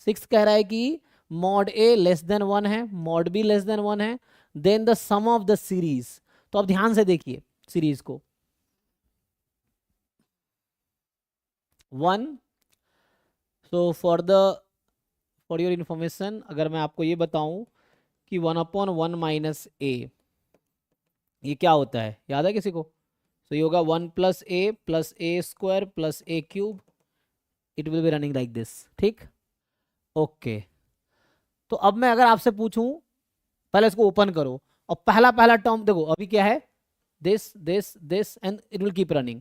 6 कह रहा है कि मॉड ए लेस देन 1 है, मॉड बी लेस देन 1 है, then the sum of the series. तो अब ध्यान से देखिए सीरीज को, 1। सो फॉर योर इंफॉर्मेशन अगर मैं आपको ये बताऊं कि 1/1 माइनस ए ये क्या होता है, याद है किसी को? तो ये होगा 1 plus A square plus A cube, it will be running like this, ठीक? ओके, तो अब मैं अगर आपसे पूछूं, पहले इसको ओपन करो और पहला पहला टर्म देखो, अभी क्या है, this and it will keep running.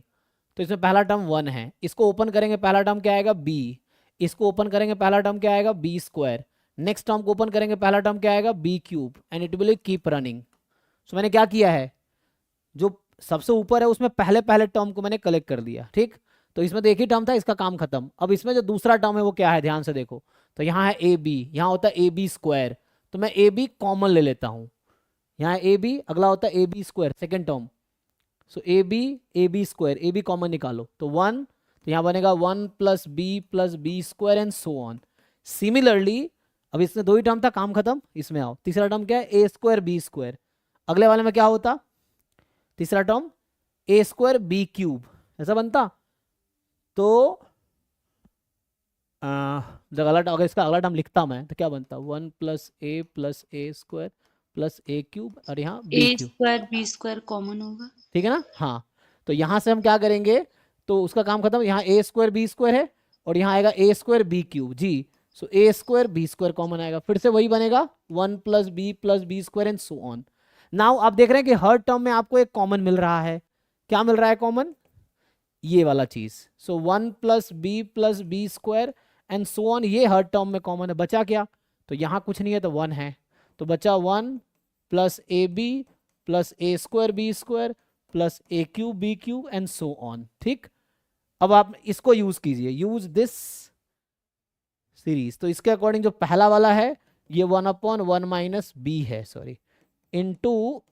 तो इसमें पहला टर्म 1 है, इसको ओपन करेंगे पहला टर्म क्या आएगा, बी। इसको ओपन करेंगे पहला टर्म क्या आएगा, बी स्क्वायर। नेक्स्ट टर्म को ओपन करेंगे पहला टर्म क्या आएगा, B cube, and it will keep running. So मैंने क्या किया है, जो सबसे ऊपर है उसमें पहले पहले टर्म को मैंने कलेक्ट कर दिया, ठीक? तो इसमें तो एक ही टर्म था, इसका काम खत्म। अब इसमें जो दूसरा टर्म है वो क्या है, ध्यान से देखो। तो यहाँ है ए बी, यहाँ होता है ए बी स्क्वायर, तो मैं ए बी कॉमन ले लेता हूँ। यहाँ ए बी, अगला होता है A B square second term. So A B square, A B common निकालो तो 1, तो यहाँ बनेगा 1 plus B square and so on. Similarly अब इसमें दो ही टर्म था, काम खत्म। इसमें आओ, तीसरा टर्म क्या है, ए स्क्वायर बी स्क्वायर। अगले वाले में क्या होता, तीसरा टर्म ए स्क्वायर बी क्यूब, ऐसा बनता। तो जब अगर इसका अगला टर्म लिखता मैं तो क्या बनता, 1 plus A square plus A cube, और यहाँ B A cube, square B square common होगा, ठीक है ना? हाँ, तो यहाँ से हम क्या करेंगे, तो उसका काम खत्म। यहाँ ए स्क्वायर बी स्क्वायर है और यहाँ आएगा ए स्क्वायर बी क्यूब जी। So A square B square common आएगा, फिर से वही बनेगा 1 plus B square and so on. Now आप देख रहे हैं कि हर टर्म में आपको एक कॉमन मिल रहा है। क्या मिल रहा है कॉमन, ये वाला चीज। So 1 plus B square and so on, ये हर टर्म में कॉमन है। बचा क्या, तो यहाँ कुछ नहीं है तो 1 है, तो बचा 1 plus A B plus A square B square plus A cube B cube and so on, ठीक? अब आप इसको यूज कीजिए, यूज दिस सीरीज। तो इसके अकॉर्डिंग जो पहला वाला है ये 1/1 माइनस बी है, सॉरी, इनटू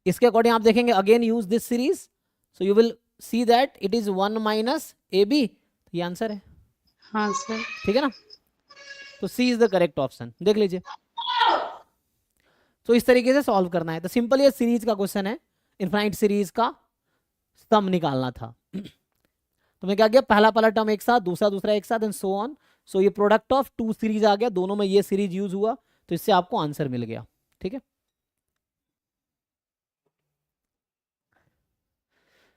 इसके अकॉर्डिंग आप देखेंगे, again use this series, so you will see that it is 1 minus A B, ये आंसर है, हाँ सर। ठीक है ना? तो C is the correct option, देख लीजिए। तो इस तरीके से सॉल्व करना है। तो सिंपल ये सीरीज का क्वेश्चन है, इनफाइनाइट सीरीज का सम निकालना था। तो मैं क्या किया, पहला पहला टर्म एक साथ, दूसरा दूसरा एक साथ एंड सो ऑन। सो ये प्रोडक्ट ऑफ टू सीरीज आ गया, दोनों में ये सीरीज यूज हुआ, तो इससे आपको आंसर मिल गया, ठीक है?